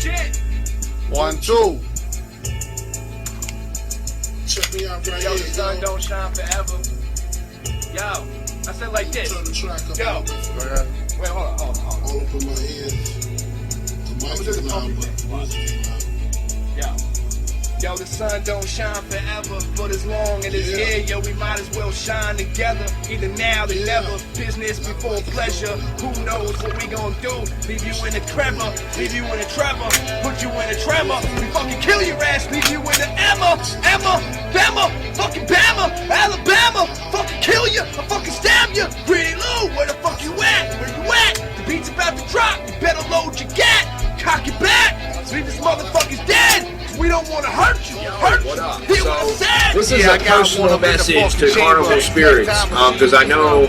shit. 1, 2. Check me out right Yo, the here, sun yo. don't shine forever. Yo, I said like this. Turn the track up. Yo. Okay. Wait, hold on. All up in my ears. The mic is loud, but the music is loud. Yo, the sun don't shine forever, but as long as it's here, yo, we might as well shine together. Either now or never, business before pleasure. Who knows what we gon' do? Leave you in a tremor, leave you in a tremor, put you in a tremor. We fucking kill your ass, leave you in a Emma, Bama, fucking Bama, Alabama. Fucking kill you, I fucking stab you. Pretty Lou, where the fuck you at? Where you at? The beat's about to drop, you better load your gat. Cock your back, leave this motherfucker's dead. We don't want to hurt you. What up? Hear what I said? This is a personal message to Carnival Spirits, because I know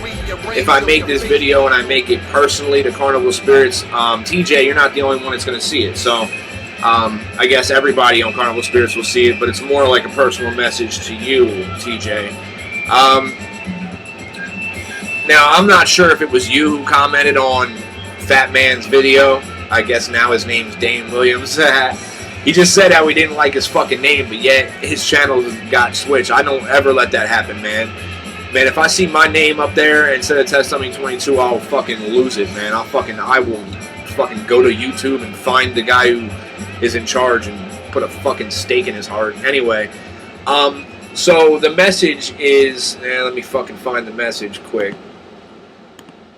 if I make this video and I make it personally to Carnival Spirits, TJ, you're not the only one that's going to see it. So I guess everybody on Carnival Spirits will see it, but it's more like a personal message to you, TJ. Now, I'm not sure if it was you who commented on Fat Man's video. I guess now his name's Dane Williams. He just said how he didn't like his fucking name, but yet his channel got switched. I don't ever let that happen, man. Man, if I see my name up there instead of Test Something 22, I'll fucking lose it, man. I will fucking go to YouTube and find the guy who is in charge and put a fucking stake in his heart. Anyway, so the message is, let me fucking find the message quick.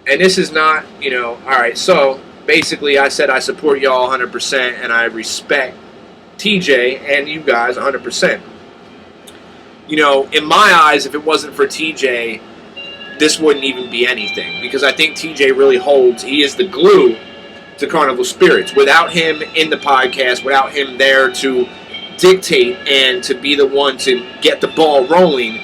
And this is not, alright, so basically I said I support y'all 100% and I respect TJ and you guys 100%. In my eyes, if it wasn't for TJ, this wouldn't even be anything, because I think TJ really he is the glue to Carnival Spirits. Without him in the podcast, without him there to dictate and to be the one to get the ball rolling,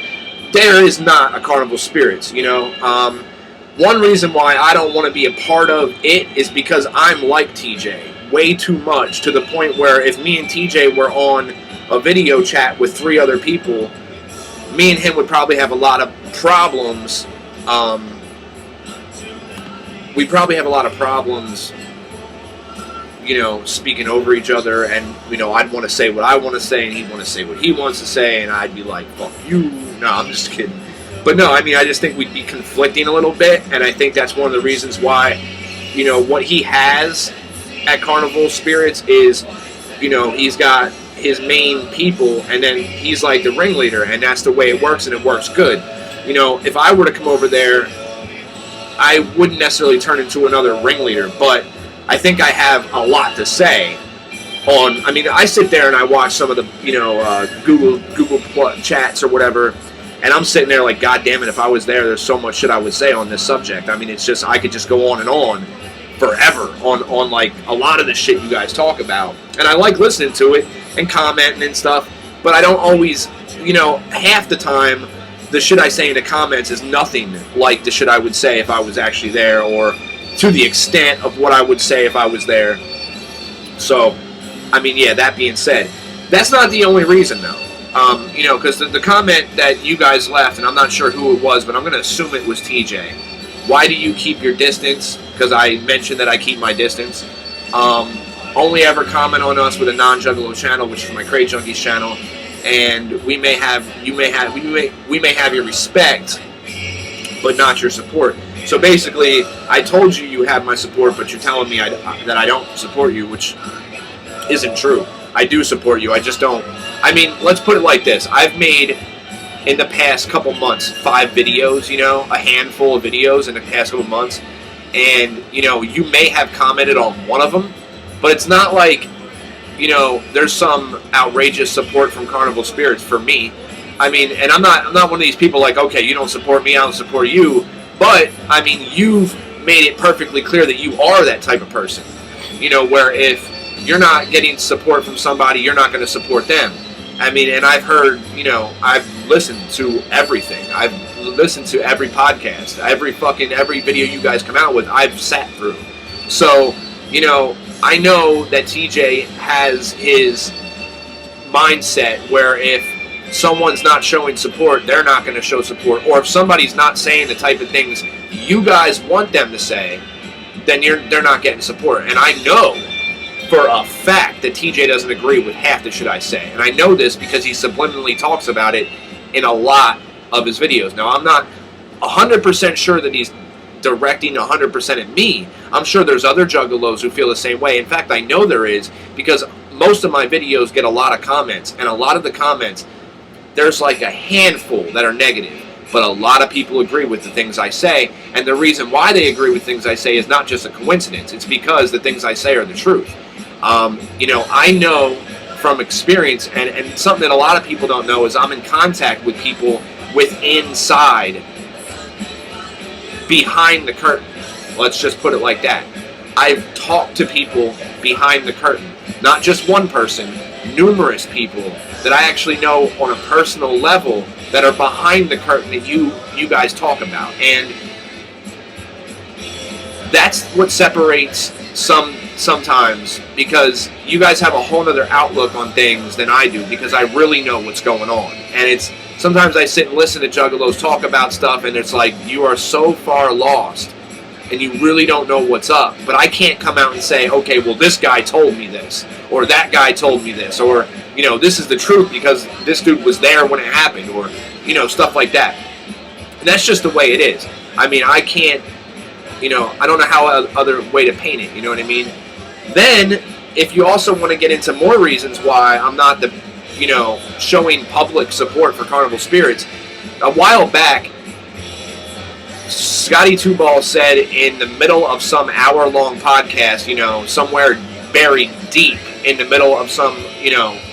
there is not a Carnival Spirits, One reason why I don't want to be a part of it is because I'm like TJ way too much, to the point where if me and TJ were on a video chat with 3 other people, me and him would probably have a lot of problems. We'd probably have a lot of problems, speaking over each other, and, I'd want to say what I want to say, and he'd want to say what he wants to say, and I'd be like, fuck you. No, I'm just kidding. But no, I just think we'd be conflicting a little bit, and I think that's one of the reasons why, what he has at Carnival Spirits is, he's got his main people, and then he's like the ringleader, and that's the way it works, and it works good. If I were to come over there, I wouldn't necessarily turn into another ringleader, but I think I have a lot to say on, I sit there and I watch some of the, Google chats or whatever, and I'm sitting there like, God damn it, if I was there's so much shit I would say on this subject. It's just, I could just go on and on forever on like a lot of the shit you guys talk about. And I like listening to it and commenting and stuff, but I don't always, half the time, the shit I say in the comments is nothing like the shit I would say if I was actually there, or to the extent of what I would say if I was there. So, yeah, that being said, that's not the only reason, though. Because the comment that you guys left, and I'm not sure who it was, but I'm going to assume it was TJ. Why do you keep your distance? Because I mentioned that I keep my distance. Only ever comment on us with a non-Juggalo channel, which is my Crate Junkies channel, and we may have your respect, but not your support. So basically, I told you have my support, but you're telling me that I don't support you, which isn't true. I do support you. I just don't. Let's put it like this. I've made, in the past couple months, 5 videos, a handful of videos in the past couple months. And, you may have commented on one of them, but it's not like, there's some outrageous support from Carnival Spirits for me. And I'm not one of these people like, okay, you don't support me, I don't support you. But, you've made it perfectly clear that you are that type of person. Where if you're not getting support from somebody, you're not going to support them. And I've heard, I've listened to everything. I've listened to every podcast, every video you guys come out with, I've sat through. So, I know that TJ has his mindset where if someone's not showing support, they're not going to show support. Or if somebody's not saying the type of things you guys want them to say, then they're not getting support. And I know for a fact that TJ doesn't agree with half the shit I say. And I know this because he subliminally talks about it in a lot of his videos. Now, I'm not 100% sure that he's directing 100% at me. I'm sure there's other juggalos who feel the same way. In fact, I know there is, because most of my videos get a lot of comments, and a lot of the comments, there's like a handful that are negative. But a lot of people agree with the things I say, and the reason why they agree with things I say is not just a coincidence. It's because the things I say are the truth. I know from experience, and something that a lot of people don't know is I'm in contact with people inside, behind the curtain. Let's just put it like that. I've talked to people behind the curtain. Not just one person, numerous people that I actually know on a personal level that are behind the curtain that you guys talk about. And that's what separates sometimes, because you guys have a whole other outlook on things than I do, because I really know what's going on. And it's sometimes I sit and listen to juggalos talk about stuff, and it's like, you are so far lost and you really don't know what's up. But I can't come out and say, okay, well, this guy told me this, or that guy told me this, or this is the truth because this dude was there when it happened, or stuff like that. And that's just the way it is. I mean, I can't, I don't know how other way to paint it, you know what I mean? Then, if you also want to get into more reasons why I'm not showing public support for Carnival Spirits, a while back, Scotty Two Ball said in the middle of some hour-long podcast, somewhere buried deep in the middle of some,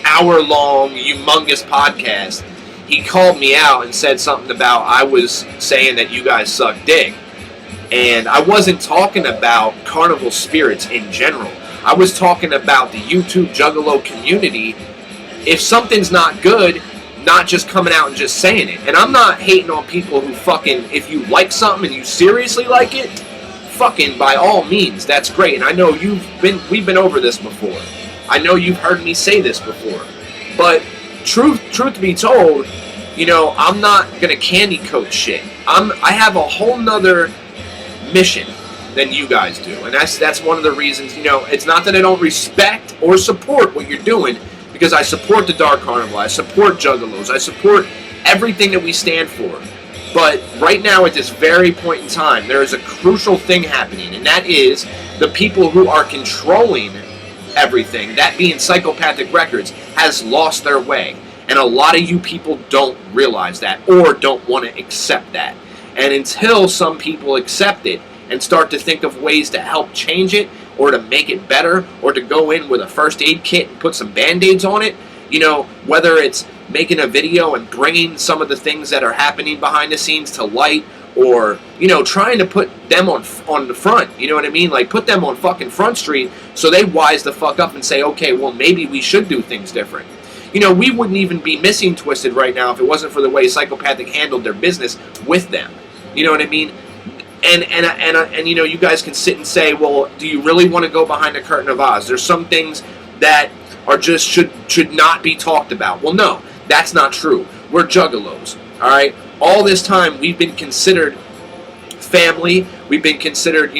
hour-long, humongous podcast, he called me out and said something about I was saying that you guys suck dick. And I wasn't talking about Carnival Spirits in general. I was talking about the YouTube Juggalo community. If something's not good, not just coming out and just saying it. And I'm not hating on people who fucking, if you like something and you seriously like it, fucking by all means, that's great. And I know we've been over this before. I know you've heard me say this before. But truth be told, I'm not gonna candy coat shit. I have a whole nother mission than you guys do, and that's one of the reasons. It's not that I don't respect or support what you're doing, because I support the Dark Carnival, I support Juggalos, I support everything that we stand for. But right now, at this very point in time, there is a crucial thing happening, and that is the people who are controlling everything, that being Psychopathic Records, has lost their way. And a lot of you people don't realize that, or don't want to accept that. And until some people accept it and start to think of ways to help change it, or to make it better, or to go in with a first aid kit and put some band-aids on it, whether it's making a video and bringing some of the things that are happening behind the scenes to light, or, trying to put them on the front, you know what I mean? Like, put them on fucking Front Street so they wise the fuck up and say, okay, well, maybe we should do things different. We wouldn't even be missing Twisted right now if it wasn't for the way Psychopathic handled their business with them. You know what I mean? And you guys can sit and say, well, do you really want to go behind the curtain of Oz? There's some things that are just should not be talked about. Well, no, that's not true. We're juggalos, all right? All this time, we've been considered family. We've been considered,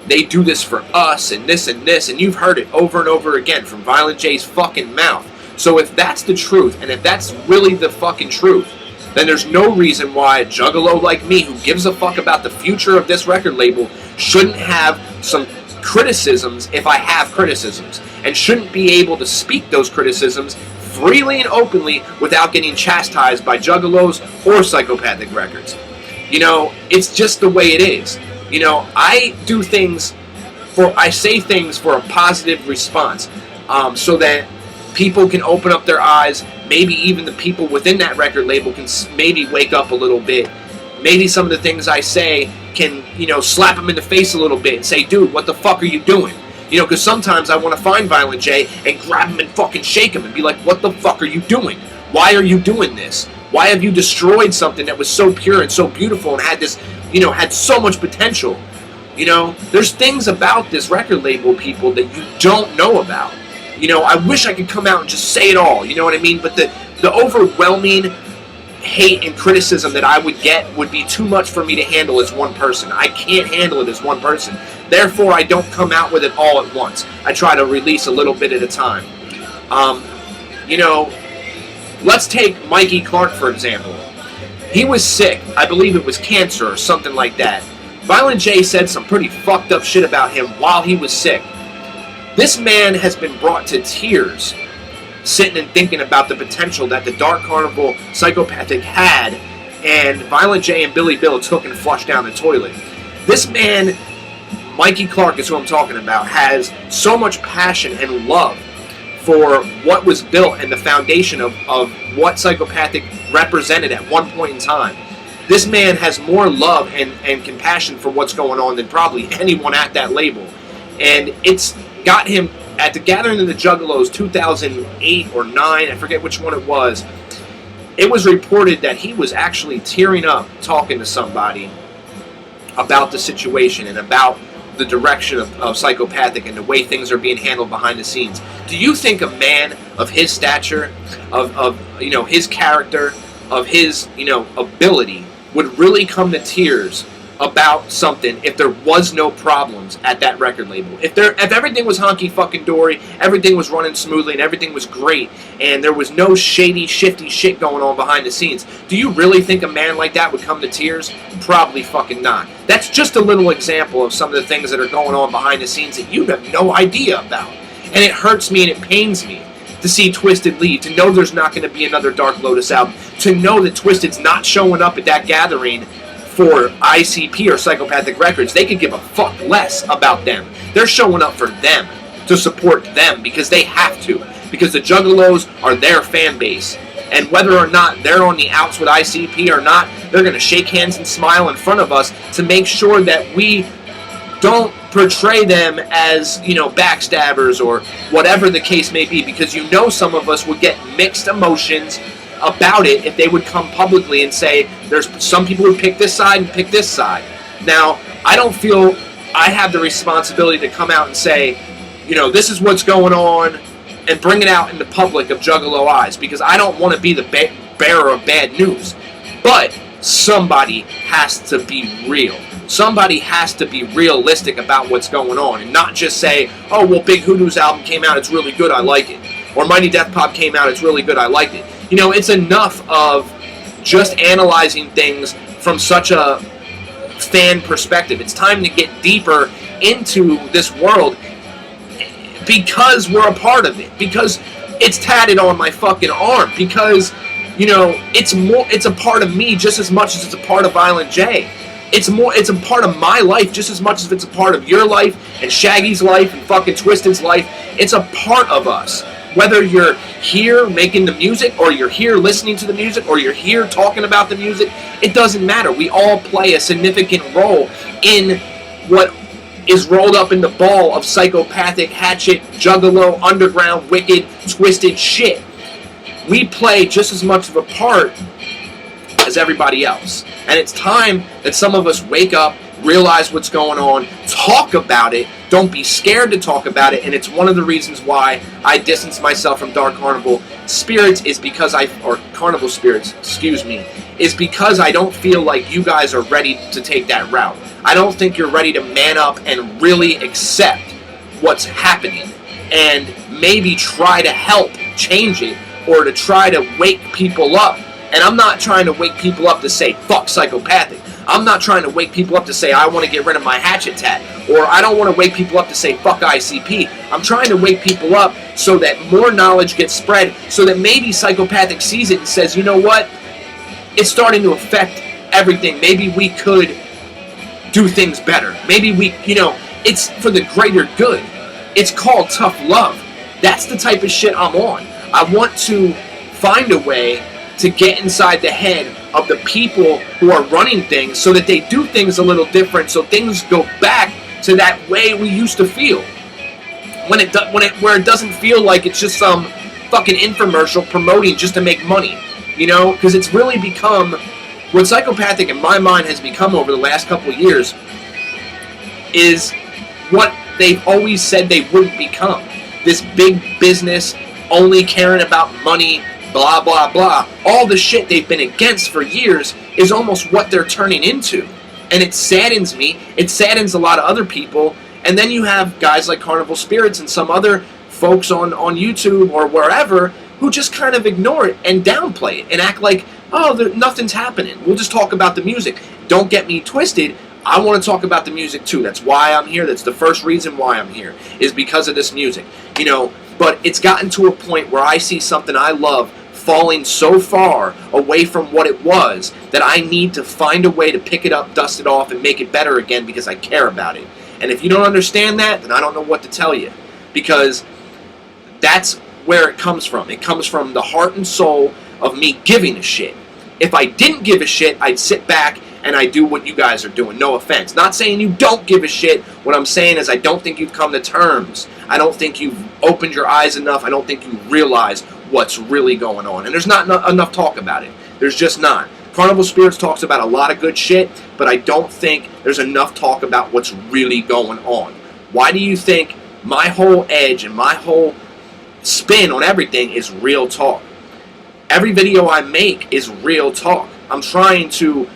they do this for us and this, and you've heard it over and over again from Violent J's fucking mouth. So if that's the truth, and if that's really the fucking truth, then there's no reason why a juggalo like me, who gives a fuck about the future of this record label, shouldn't have some criticisms if I have criticisms, and shouldn't be able to speak those criticisms freely and openly without getting chastised by juggalos or Psychopathic Records. It's just the way it is. I say things for a positive response, so that people can open up their eyes. Maybe even the people within that record label can maybe wake up a little bit. Maybe some of the things I say can, slap them in the face a little bit and say, dude, what the fuck are you doing? Because sometimes I want to find Violent J and grab him and fucking shake him and be like, what the fuck are you doing? Why are you doing this? Why have you destroyed something that was so pure and so beautiful and had this, had so much potential? There's things about this record label, people, that you don't know about. I wish I could come out and just say it all, you know what I mean? But the overwhelming hate and criticism that I would get would be too much for me to handle as one person. I can't handle it as one person. Therefore, I don't come out with it all at once. I try to release a little bit at a time. You know, let's take Mikey Clark, for example. He was sick. I believe it was cancer or something like that. Violent J said some pretty fucked up shit about him while he was sick. This man has been brought to tears sitting and thinking about the potential that the Dark Carnival Psychopathic had, and Violent J and Billy Bill took and flushed down the toilet. This man, Mikey Clark is who I'm talking about, has so much passion and love for what was built and the foundation of what Psychopathic represented at one point in time. This man has more love and compassion for what's going on than probably anyone at that label. And it's got him at the Gathering of the Juggalos 2008 or 9, I forget which one it was. It was reported that he was actually tearing up talking to somebody about the situation and about the direction of Psychopathic and the way things are being handled behind the scenes. Do you think a man of his stature, of you know, his character, of his, you know, ability would really come to tears about something if there was no problems at that record label? If everything was honky fucking dory, everything was running smoothly and everything was great, and there was no shady, shifty shit going on behind the scenes, do you really think a man like that would come to tears? Probably fucking not. That's just a little example of some of the things that are going on behind the scenes that you have no idea about. And it hurts me and it pains me to see Twisted leave, to know there's not going to be another Dark Lotus album, to know that Twisted's not showing up at that gathering for ICP or Psychopathic Records. They could give a fuck less about them. They're showing up for them, to support them, because they have to. Because the Juggalos are their fan base. And whether or not they're on the outs with ICP or not, they're going to shake hands and smile in front of us to make sure that we don't portray them as, you know, backstabbers or whatever the case may be. Because you know some of us would get mixed emotions about it if they would come publicly and say there's some people who pick this side and pick this side. Now, I don't feel I have the responsibility to come out and say, you know, this is what's going on and bring it out in the public of Juggalo eyes, because I don't want to be the bearer of bad news. But somebody has to be real. Somebody has to be realistic about what's going on and not just say, oh, well, Big Hoodoo's album came out, it's really good, I like it. Or Mighty Death Pop came out, it's really good, I liked it. You know, it's enough of just analyzing things from such a fan perspective. It's time to get deeper into this world because we're a part of it. Because it's tatted on my fucking arm. Because, you know, it's a part of me just as much as it's a part of Violent J. It's a part of my life just as much as it's a part of your life and Shaggy's life and fucking Twisted's life. It's a part of us. Whether you're here making the music, or you're here listening to the music, or you're here talking about the music, it doesn't matter. We all play a significant role in what is rolled up in the ball of Psychopathic, Hatchet, Juggalo, Underground, Wicked, Twisted shit. We play just as much of a part as everybody else. And it's time that some of us wake up, realize what's going on, talk about it, don't be scared to talk about it, and it's one of the reasons why I distance myself from Dark Carnival Spirits is because or Carnival Spirits, excuse me, is because I don't feel like you guys are ready to take that route. I don't think you're ready to man up and really accept what's happening and maybe try to help change it or to try to wake people up. And I'm not trying to wake people up to say, fuck Psychopathic. I'm not trying to wake people up to say, I want to get rid of my Hatchet tat. Or I don't want to wake people up to say, fuck ICP. I'm trying to wake people up so that more knowledge gets spread, so that maybe Psychopathic sees it and says, you know what? It's starting to affect everything. Maybe we could do things better. Maybe we, you know, it's for the greater good. It's called tough love. That's the type of shit I'm on. I want to find a way to get inside the head of the people who are running things so that they do things a little different, so things go back to that way we used to feel. Where it doesn't feel like it's just some fucking infomercial promoting just to make money. You know? Because it's really become, what Psychopathic in my mind has become over the last couple of years is what they've always said they wouldn't become. This big business, only caring about money, blah, blah, blah. All the shit they've been against for years is almost what they're turning into. And it saddens me. It saddens a lot of other people. And then you have guys like Carnival Spirits and some other folks on YouTube or wherever who just kind of ignore it and downplay it and act like, oh, nothing's happening. We'll just talk about the music. Don't get me twisted. I want to talk about the music too. That's why I'm here. That's the first reason why I'm here, is because of this music. You know, but it's gotten to a point where I see something I love falling so far away from what it was that I need to find a way to pick it up, dust it off, and make it better again because I care about it. And if you don't understand that, then I don't know what to tell you, because that's where it comes from. It comes from the heart and soul of me giving a shit. If I didn't give a shit, I'd sit back and I do what you guys are doing. No offense. Not saying you don't give a shit. What I'm saying is I don't think you've come to terms. I don't think you've opened your eyes enough. I don't think you realize what's really going on. And there's not enough talk about it. There's just not. Carnival Spirits talks about a lot of good shit, but I don't think there's enough talk about what's really going on. Why do you think my whole edge and my whole spin on everything is real talk? Every video I make is real talk. I'm trying to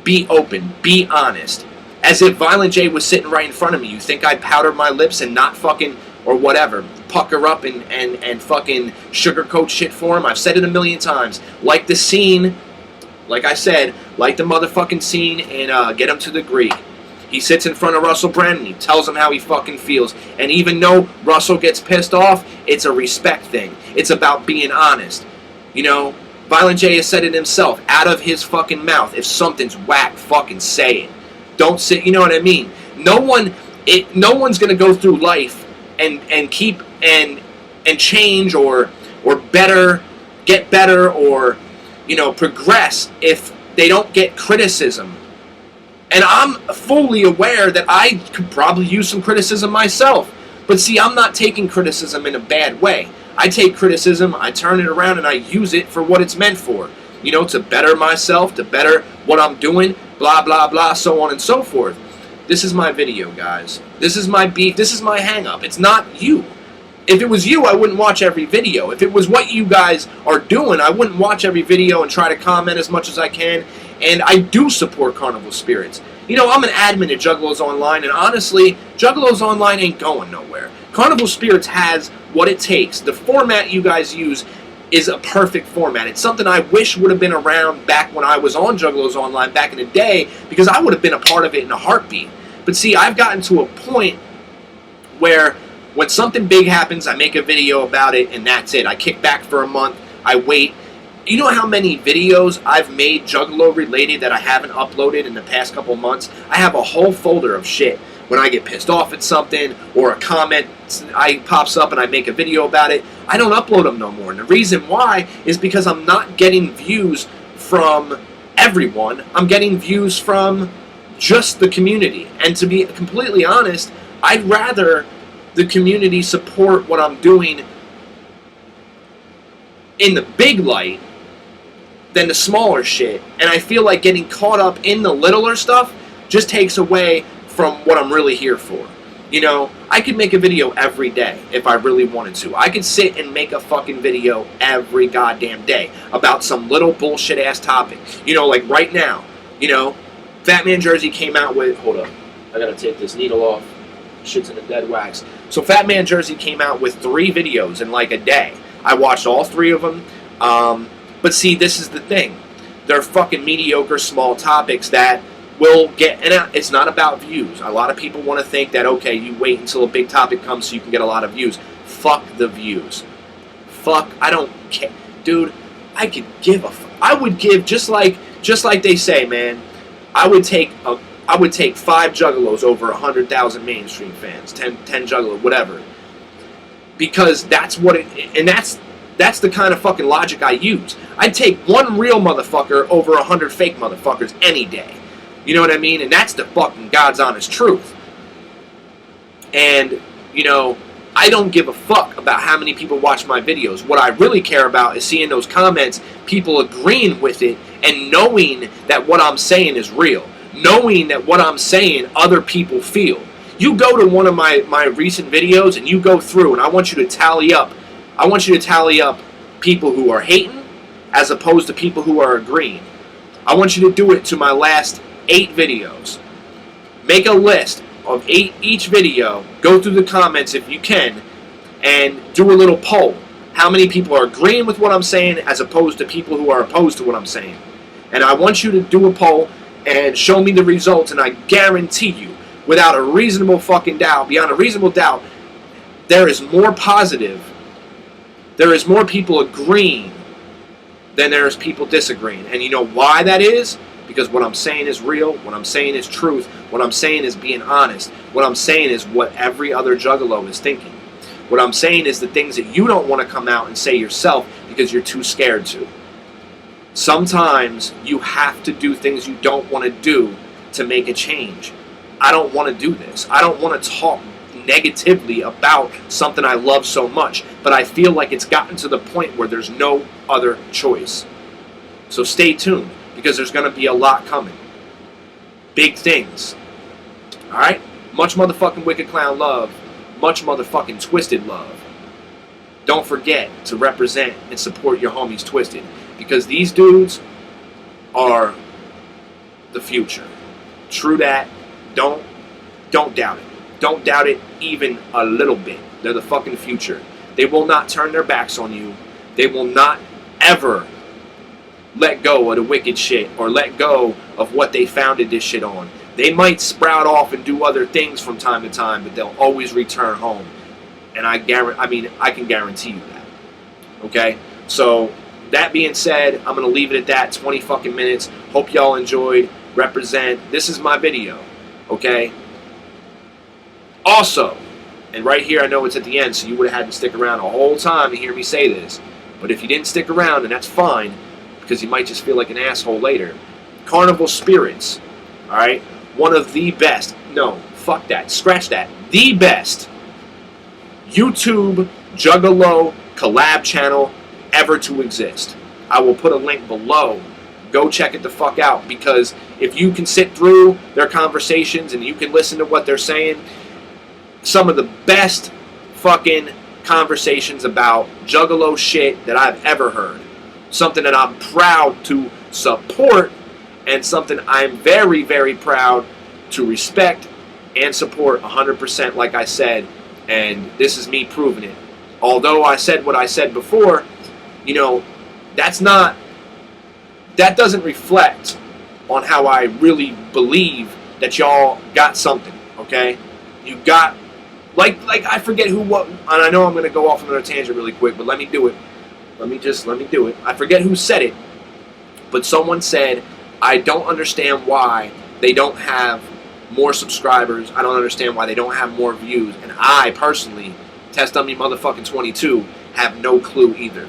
be open, be honest. As if Violent J was sitting right in front of me. You think I'd powder my lips and not fucking, or whatever, pucker up and fucking sugarcoat shit for him? I've said it a million times. Like the scene, like I said, like the motherfucking scene in Get Him to the Greek. He sits in front of Russell Brand and he tells him how he fucking feels. And even though Russell gets pissed off, it's a respect thing. It's about being honest. You know, Violent J has said it himself, out of his fucking mouth. If something's whack, fucking say it. Don't sit, you know what I mean? No one's gonna go through life and keep and change or better, get better, or, you know, progress if they don't get criticism. And I'm fully aware that I could probably use some criticism myself. But see, I'm not taking criticism in a bad way. I take criticism, I turn it around, and I use it for what it's meant for. You know, to better myself, to better what I'm doing, blah, blah, blah, so on and so forth. This is my video, guys. This is my beef. This is my hang-up. It's not you. If it was you, I wouldn't watch every video. If it was what you guys are doing, I wouldn't watch every video and try to comment as much as I can. And I do support Carnival Spirits. You know, I'm an admin at Juggalos Online, and honestly, Juggalos Online ain't going nowhere. Carnival Spirits has what it takes. The format you guys use is a perfect format. It's something I wish would have been around back when I was on Juggalos Online back in the day, because I would have been a part of it in a heartbeat. But see, I've gotten to a point where when something big happens, I make a video about it, and that's it. I kick back for a month, I wait. You know how many videos I've made Juggalo related that I haven't uploaded in the past couple months? I have a whole folder of shit. When I get pissed off at something, or a comment pops up and I make a video about it, I don't upload them no more. And the reason why is because I'm not getting views from everyone. I'm getting views from just the community. And to be completely honest, I'd rather the community support what I'm doing in the big light than the smaller shit. And I feel like getting caught up in the littler stuff just takes away from what I'm really here for. You know, I could make a video every day if I really wanted to. I could sit and make a fucking video every goddamn day about some little bullshit ass topic. You know, like right now, you know, Fat Man Jersey came out with, hold up, I gotta take this needle off. Shit's in the dead wax. So Fat Man Jersey came out with 3 videos in like a day. I watched all 3 of them. But see, this is the thing. They're fucking mediocre small topics that will get, and it's not about views. A lot of people want to think that, okay, you wait until a big topic comes so you can get a lot of views. Fuck the views. Fuck, I don't care. Dude, I could give a fuck. I would give, just like they say, man, I would take 5 Juggalos over 100,000 mainstream fans, 10 Juggalos, whatever. Because that's what it, and that's the kind of fucking logic I use. I'd take 1 real motherfucker over 100 fake motherfuckers any day. You know what I mean? And that's the fucking God's honest truth. And, you know, I don't give a fuck about how many people watch my videos. What I really care about is seeing those comments, people agreeing with it, and knowing that what I'm saying is real. Knowing that what I'm saying other people feel. You go to one of my recent videos and you go through, and I want you to tally up. I want you to tally up people who are hating, as opposed to people who are agreeing. I want you to do it to my last 8 videos. Make a list of each video, go through the comments if you can, and do a little poll. How many people are agreeing with what I'm saying as opposed to people who are opposed to what I'm saying? And I want you to do a poll and show me the results, and I guarantee you, without a reasonable fucking doubt, beyond a reasonable doubt, there is more positive, there is more people agreeing than there is people disagreeing. And you know why that is? Because what I'm saying is real, what I'm saying is truth, what I'm saying is being honest, what I'm saying is what every other juggalo is thinking. What I'm saying is the things that you don't want to come out and say yourself because you're too scared to. Sometimes you have to do things you don't want to do to make a change. I don't want to do this. I don't want to talk negatively about something I love so much, but I feel like it's gotten to the point where there's no other choice. So stay tuned, because there's going to be a lot coming. Big things. Alright? Much motherfucking Wicked Clown love. Much motherfucking Twisted love. Don't forget to represent and support your homies Twisted, because these dudes are the future. True that. Don't doubt it. Don't doubt it even a little bit. They're the fucking future. They will not turn their backs on you. They will not ever let go of the wicked shit or let go of what they founded this shit on. They might sprout off and do other things from time to time, but they'll always return home. And I can guarantee you that. Okay? So, that being said, I'm going to leave it at that. 20 fucking minutes. Hope y'all enjoyed. Represent. This is my video. Okay? Also, and right here I know it's at the end, so you would have had to stick around a whole time to hear me say this. But if you didn't stick around, then that's fine, because you might just feel like an asshole later. Carnival Spirits. Alright? One of the best. No, fuck that. Scratch that. The best YouTube Juggalo collab channel ever to exist. I will put a link below. Go check it the fuck out, because if you can sit through their conversations and you can listen to what they're saying, some of the best fucking conversations about Juggalo shit that I've ever heard. Something that I'm proud to support, and something I'm very, very proud to respect and support 100%, like I said, and this is me proving it. Although I said what I said before, you know, that doesn't reflect on how I really believe that y'all got something, okay? You got, like I forget what, and I know I'm going to go off on another tangent really quick, but let me do it. Let me do it. I forget who said it, but someone said, I don't understand why they don't have more subscribers. I don't understand why they don't have more views. And I, personally, Test Dummy motherfucking 22, have no clue either.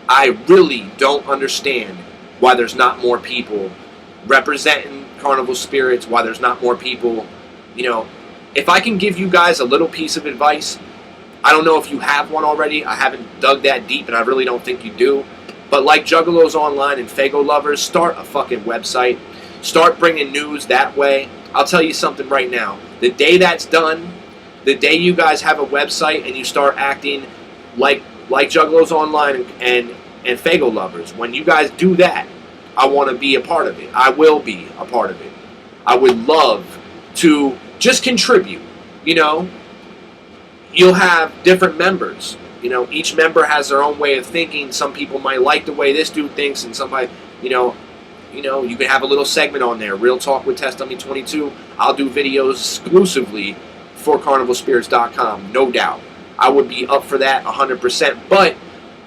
I really don't understand why there's not more people representing Carnival Spirits, why there's not more people, you know. If I can give you guys a little piece of advice, I don't know if you have one already. I haven't dug that deep, and I really don't think you do. But like Juggalos Online and Fago Lovers, start a fucking website. Start bringing news that way. I'll tell you something right now. The day that's done, the day you guys have a website and you start acting like Juggalos Online and Fago Lovers, when you guys do that, I want to be a part of it. I will be a part of it. I would love to just contribute, you know. You'll have different members. You know, each member has their own way of thinking. Some people might like the way this dude thinks, and somebody, you know, you can have a little segment on there. Real Talk with Test Dummy 22. I'll do videos exclusively for CarnivalSpirits.com, no doubt. I would be up for that 100%. But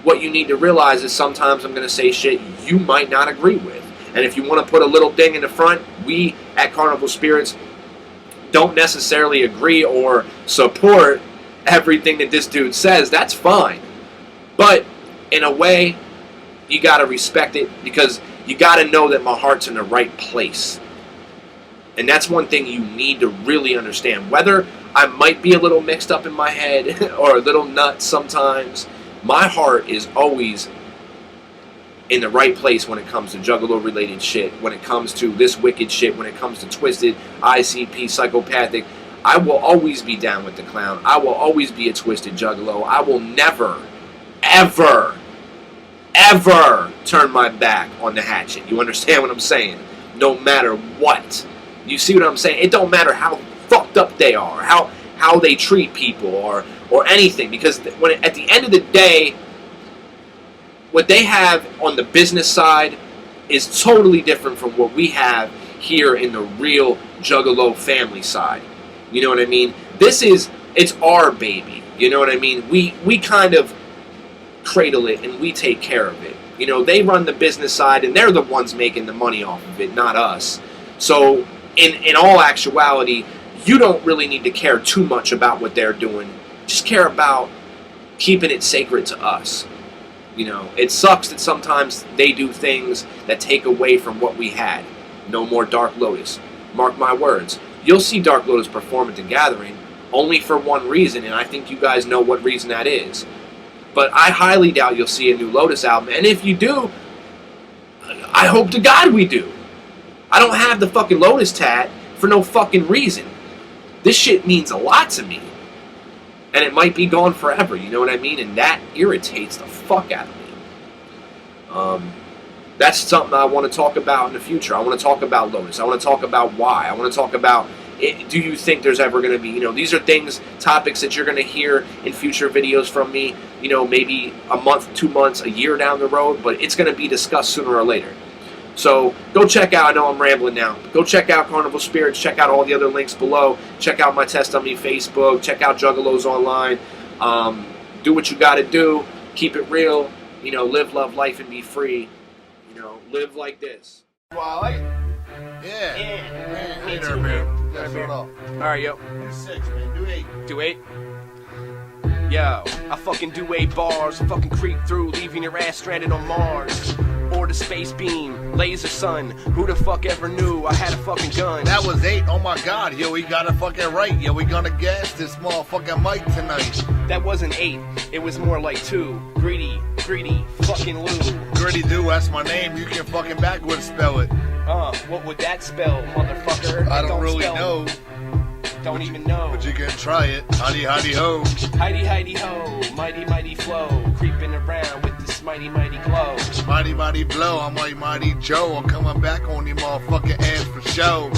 what you need to realize is sometimes I'm going to say shit you might not agree with. And if you want to put a little thing in the front, we at Carnival Spirits don't necessarily agree or support everything that this dude says. That's fine. But in a way, you got to respect it, because you got to know that my heart's in the right place. And that's one thing you need to really understand. Whether I might be a little mixed up in my head or a little nuts sometimes, my heart is always in the right place when it comes to Juggalo-related shit, when it comes to this wicked shit, when it comes to Twisted, ICP, Psychopathic. I will always be down with the clown. I will always be a Twisted Juggalo. I will never, ever ever turn my back on the hatchet. You understand what I'm saying? No matter what. You see what I'm saying? It don't matter how fucked up they are, how they treat people, or anything. Because at the end of the day, what they have on the business side is totally different from what we have here in the real Juggalo family side. You know what I mean? It's our baby. You know what I mean? We kind of cradle it and we take care of it. You know, they run the business side and they're the ones making the money off of it, not us. So in all actuality, you don't really need to care too much about what they're doing. Just care about keeping it sacred to us. You know, it sucks that sometimes they do things that take away from what we had. No more Dark Lotus. Mark my words. You'll see Dark Lotus perform at the Gathering only for one reason, and I think you guys know what reason that is. But I highly doubt you'll see a new Lotus album, and if you do, I hope to God we do. I don't have the fucking Lotus tat for no fucking reason. This shit means a lot to me. And it might be gone forever, you know what I mean? And that irritates the fuck out of me. That's something I want to talk about in the future. I want to talk about Lotus. I want to talk about why. I want to talk about, do you think there's ever going to be, these are topics that you're going to hear in future videos from me, maybe a month, 2 months, a year down the road, but it's going to be discussed sooner or later. So go check out, I know I'm rambling now, go check out Carnival Spirits, check out all the other links below, check out my Test on Me Facebook, check out Juggalos online, do what you got to do, keep it real, live, love, life, and be free, live like this. Well, I like it. Yeah. Me Hey too, there, man. That's what up. Alright, yo. Do 6, man. Do 8. Do 8? Yo, I fucking do 8 bars, fucking creep through, leaving your ass stranded on Mars. Or the space beam, laser sun. Who the fuck ever knew I had a fucking gun? That was 8. Oh my god, yo, we got it fucking right. Yo, we gonna gas this motherfucking mic tonight. That wasn't 8, it was more like 2. Greedy, fucking Lou. Gritty do, that's my name. You can fucking backwards spell it. What would that spell, motherfucker? I don't really know. Don't even know. But you can try it. Howdy, howdy, ho. Heidi, Heidi, ho. Mighty, mighty flow. Creeping around with this mighty, mighty glow. Mighty, mighty blow. I'm like Mighty Joe. I'm coming back on your motherfucking ass for show.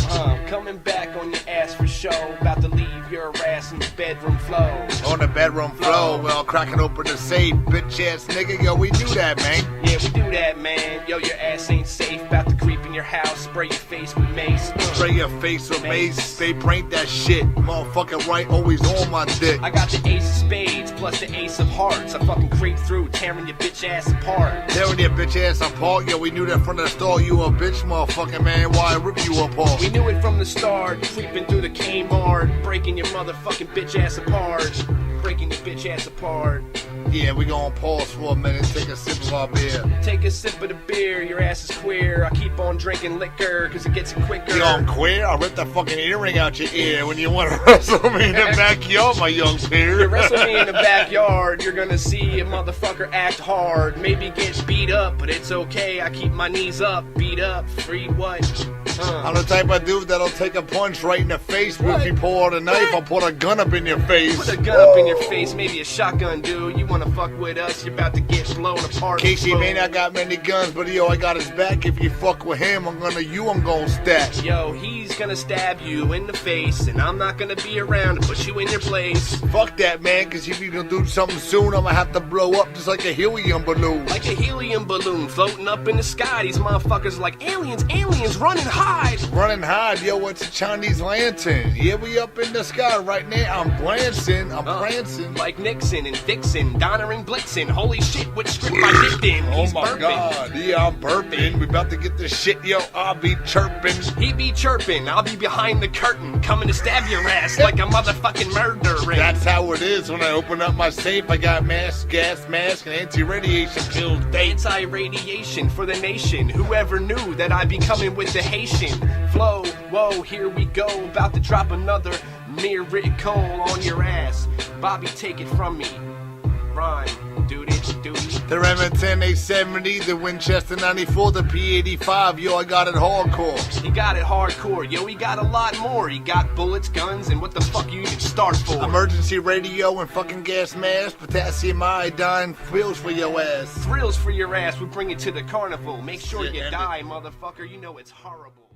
Coming back on your ass for show. About to leave your ass in the bedroom flow. On the bedroom flow. Well, cracking open the safe. Bitch ass nigga. Yo, we do that, man. Yeah, we do that, man. Yo, your ass ain't safe. About to creep in your house. Spray your face with mace. Spray your face with mace. They prank that shit. Motherfucking right, always on my dick. I got the ace of spades plus the ace of hearts. I fucking creep through, tearing your bitch ass apart. Tearing your bitch ass apart. Yo, we knew that from the start. You a bitch, motherfucking man. Why rip you apart? We knew it from the start. Creeping through the Kmart, breaking your motherfucking bitch ass apart. Breaking your bitch ass apart. Yeah, we gonna pause for a minute, take a sip of our beer. Take a sip of the beer, your ass is queer. I keep on drinking liquor, cause it gets quicker. Yo, I'm queer? I'll rip the fucking earring out your ear when you wanna wrestle me in the backyard, my young peer. You wrestle me in the backyard, you're gonna see a motherfucker act hard. Maybe get beat up, but it's okay, I keep my knees up. Beat up, free what? I'm the type of dude that'll take a punch right in the face. But if you pull out a knife, I'll put a gun up in your face. Put a gun up in your face, maybe a shotgun, dude. You wanna fuck with us, you're about to get blown apart. Casey may not got many guns, but yo, I got his back. If you fuck with him, I'm gonna stack. Yo, he's gonna stab you in the face, and I'm not gonna be around to put you in your place. Fuck that, man, cause if you don't do something soon, I'm gonna have to blow up just like a helium balloon. Like a helium balloon floating up in the sky. These motherfuckers are like aliens, running high. Running high, yo, it's a Chinese lantern. Yeah, we up in the sky right now. I'm prancing. Like Nixon and Dixon, Donner and Blitzen. Holy shit, what script I dipped in? Oh He's my burping. god, yeah, I'm burping. We about to get this shit, yo, I'll be chirping. He be chirping, I'll be behind the curtain, coming to stab your ass like a motherfucking murderer. That's how it is when I open up my safe. I got mask, gas mask, and anti-radiation pills. Anti-radiation for the nation. Whoever knew that I'd be coming with the Haitian flow? Whoa, here we go, about to drop another mirror coal on your ass. Bobby, take it from me. Rhyme, dude. bitch, dude. The Remington 870, the Winchester 94, the P85, yo, I got it hardcore. He got it hardcore, yo, he got a lot more. He got bullets, guns, and what the fuck you even start for? Emergency radio and fucking gas mask, potassium iodine, thrills for your ass. Thrills for your ass, we bring it to the carnival. Make sure you die, motherfucker, you know it's horrible.